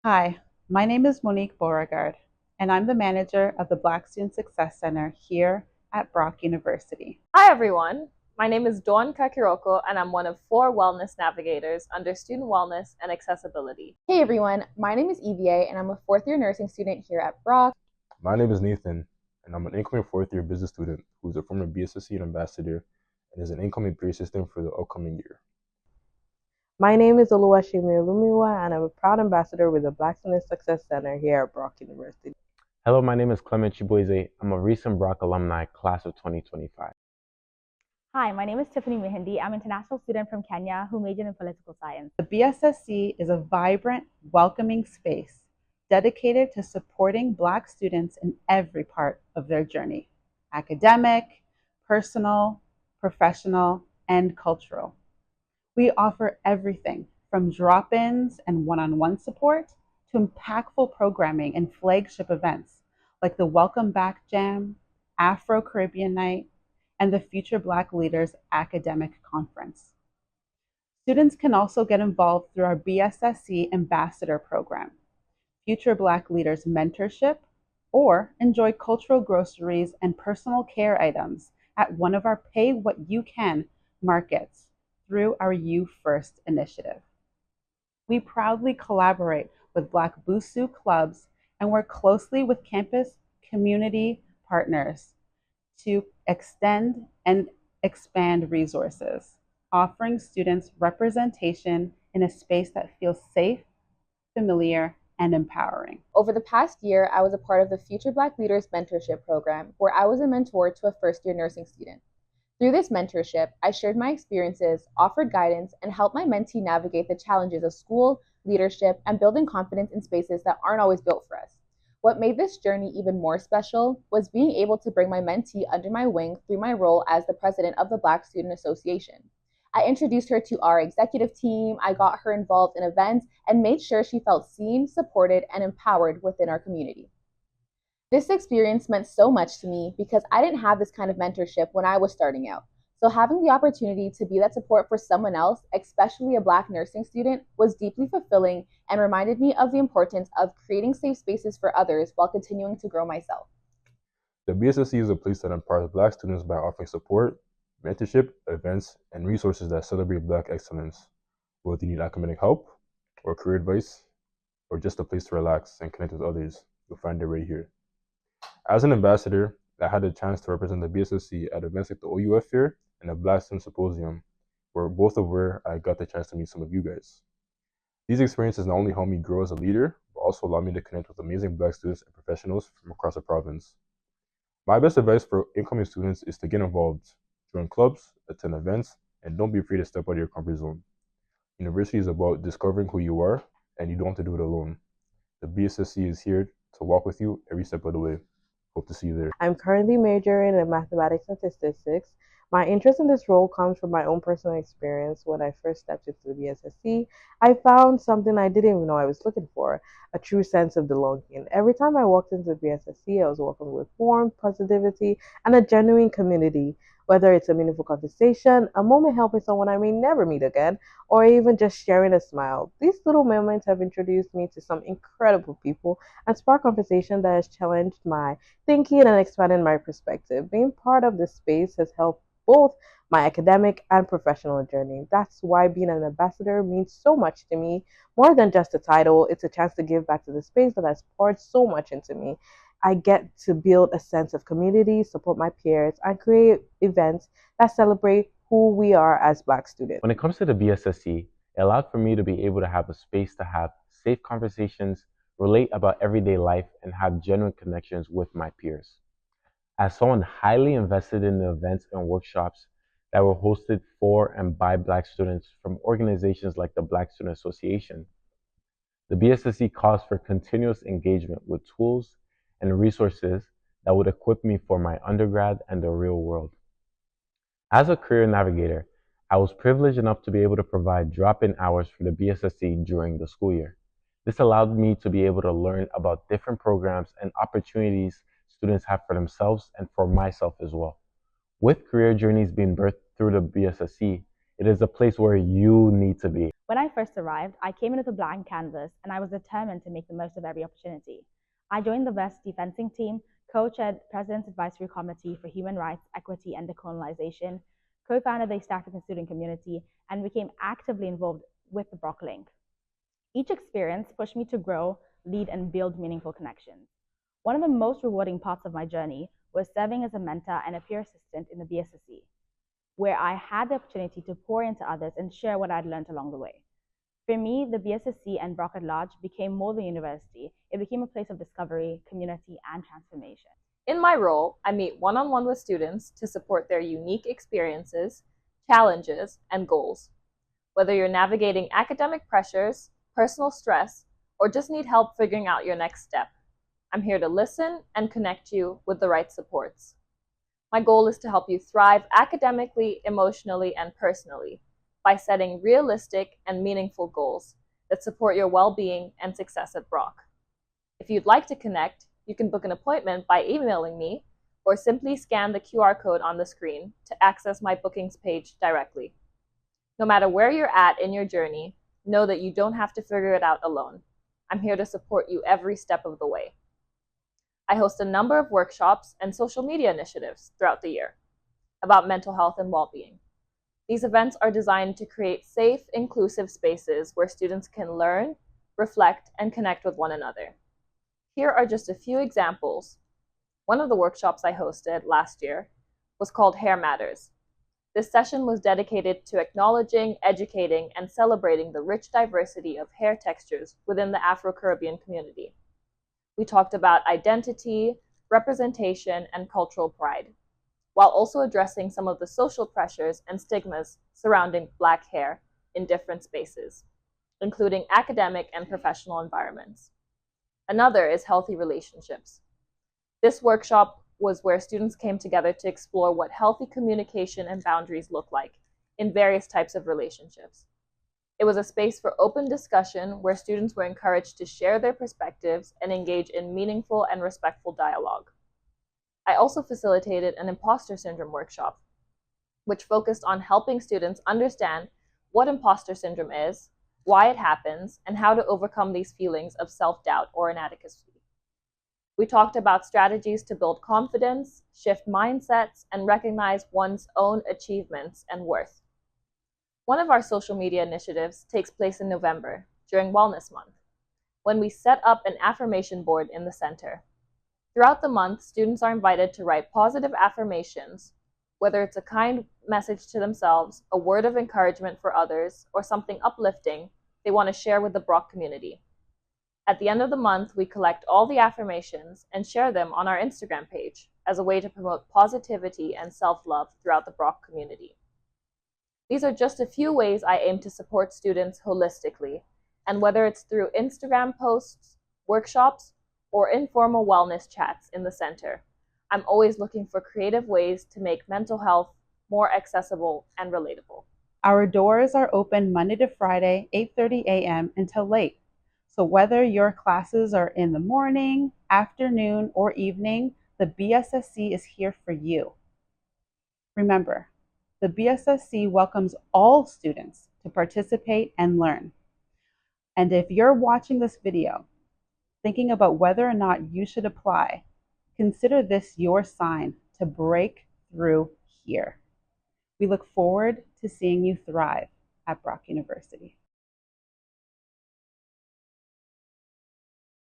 Hi, my name is Monique Beauregard, and I'm the manager of the Black Student Success Center here at Brock University. Hi everyone, my name is Dawn Kakiroko and I'm one of 4 wellness navigators under student wellness and accessibility. Hey everyone, my name is EVA and I'm a fourth year nursing student here at Brock. My name is Nathan, and I'm an incoming fourth year business student who is a former BSSC ambassador and is an incoming peer assistant for the upcoming year. My name is Oluwashimi Olumiwa, and I'm a proud ambassador with the Black Student Success Center here at Brock University. Hello, my name is Clement Chibueze. I'm a recent Brock alumni, class of 2025. Hi, my name is Tiffany Mihindi. I'm an international student from Kenya who majored in political science. The BSSC is a vibrant, welcoming space dedicated to supporting Black students in every part of their journey: academic, personal, professional, and cultural. We offer everything from drop-ins and one-on-one support to impactful programming and flagship events like the Welcome Back Jam, Afro-Caribbean Night, and the Future Black Leaders Academic Conference. Students can also get involved through our BSSC Ambassador Program, Future Black Leaders Mentorship, or enjoy cultural groceries and personal care items at one of our Pay What You Can markets through our You First initiative. We proudly collaborate with Black Busu clubs and work closely with campus community partners to extend and expand resources, offering students representation in a space that feels safe, familiar, and empowering. Over the past year, I was a part of the Future Black Leaders Mentorship Program, where I was a mentor to a first year nursing student. Through this mentorship, I shared my experiences, offered guidance, and helped my mentee navigate the challenges of school, leadership, and building confidence in spaces that aren't always built for us. What made this journey even more special was being able to bring my mentee under my wing through my role as the president of the Black Student Association. I introduced her to our executive team, I got her involved in events, and made sure she felt seen, supported, and empowered within our community. This experience meant so much to me because I didn't have this kind of mentorship when I was starting out. So having the opportunity to be that support for someone else, especially a Black nursing student, was deeply fulfilling and reminded me of the importance of creating safe spaces for others while continuing to grow myself. The BSSC is a place that empowers Black students by offering support, mentorship, events, and resources that celebrate Black excellence. Whether you need academic help, or career advice, or just a place to relax and connect with others, you'll find it right here. As an ambassador, I had the chance to represent the BSSC at events like the OUF Fair and the Black Student Symposium, where I got the chance to meet some of you guys. These experiences not only helped me grow as a leader, but also allowed me to connect with amazing Black students and professionals from across the province. My best advice for incoming students is to get involved, join clubs, attend events, and don't be afraid to step out of your comfort zone. University is about discovering who you are, and you don't have to do it alone. The BSSC is here to walk with you every step of the way. Hope to see you there. I'm currently majoring in mathematics and statistics. My interest in this role comes from my own personal experience. When I first stepped into the BSSC, I found something I didn't even know I was looking for, a true sense of belonging. Every time I walked into the BSSC, I was welcomed with warmth, positivity, and a genuine community. Whether it's a meaningful conversation, a moment helping someone I may never meet again, or even just sharing a smile. These little moments have introduced me to some incredible people and sparked conversation that has challenged my thinking and expanded my perspective. Being part of this space has helped both my academic and professional journey. That's why being an ambassador means so much to me. More than just a title, it's a chance to give back to the space that has poured so much into me. I get to build a sense of community, support my peers, and create events that celebrate who we are as Black students. When it comes to the BSSC, it allowed for me to be able to have a space to have safe conversations, relate about everyday life, and have genuine connections with my peers. As someone highly invested in the events and workshops that were hosted for and by Black students from organizations like the Black Student Association, the BSSC calls for continuous engagement with tools and resources that would equip me for my undergrad and the real world. As a career navigator, I was privileged enough to be able to provide drop-in hours for the BSSC during the school year. This allowed me to be able to learn about different programs and opportunities students have for themselves and for myself as well. With career journeys being birthed through the BSSC, it is a place where you need to be. When I first arrived, I came in with a blank canvas and I was determined to make the most of every opportunity. I joined the West Defensing Team, co-chaired President's Advisory Committee for Human Rights, Equity, and Decolonization, co-founded the East African student community, and became actively involved with the Brock Link. Each experience pushed me to grow, lead, and build meaningful connections. One of the most rewarding parts of my journey was serving as a mentor and a peer assistant in the BSSC, where I had the opportunity to pour into others and share what I'd learned along the way. For me, the BSSC and Brock at large became more than a university. It became a place of discovery, community, and transformation. In my role, I meet one-on-one with students to support their unique experiences, challenges, and goals. Whether you're navigating academic pressures, personal stress, or just need help figuring out your next step, I'm here to listen and connect you with the right supports. My goal is to help you thrive academically, emotionally, and personally by setting realistic and meaningful goals that support your well-being and success at Brock. If you'd like to connect, you can book an appointment by emailing me or simply scan the QR code on the screen to access my bookings page directly. No matter where you're at in your journey, know that you don't have to figure it out alone. I'm here to support you every step of the way. I host a number of workshops and social media initiatives throughout the year about mental health and well-being. These events are designed to create safe, inclusive spaces where students can learn, reflect, and connect with one another. Here are just a few examples. One of the workshops I hosted last year was called Hair Matters. This session was dedicated to acknowledging, educating, and celebrating the rich diversity of hair textures within the Afro-Caribbean community. We talked about identity, representation, and cultural pride, while also addressing some of the social pressures and stigmas surrounding Black hair in different spaces, including academic and professional environments. Another is healthy relationships. This workshop was where students came together to explore what healthy communication and boundaries look like in various types of relationships. It was a space for open discussion where students were encouraged to share their perspectives and engage in meaningful and respectful dialogue. I also facilitated an imposter syndrome workshop, which focused on helping students understand what imposter syndrome is, why it happens, and how to overcome these feelings of self-doubt or inadequacy. We talked about strategies to build confidence, shift mindsets, and recognize one's own achievements and worth. One of our social media initiatives takes place in November during Wellness Month, when we set up an affirmation board in the center. Throughout the month, students are invited to write positive affirmations, whether it's a kind message to themselves, a word of encouragement for others, or something uplifting they want to share with the Brock community. At the end of the month, we collect all the affirmations and share them on our Instagram page as a way to promote positivity and self-love throughout the Brock community. These are just a few ways I aim to support students holistically, and whether it's through Instagram posts, workshops, or informal wellness chats in the center, I'm always looking for creative ways to make mental health more accessible and relatable. Our doors are open Monday to Friday, 8:30 a.m. until late. So whether your classes are in the morning, afternoon, or evening, the BSSC is here for you. Remember, the BSSC welcomes all students to participate and learn. And if you're watching this video, thinking about whether or not you should apply, consider this your sign to break through here. We look forward to seeing you thrive at Brock University.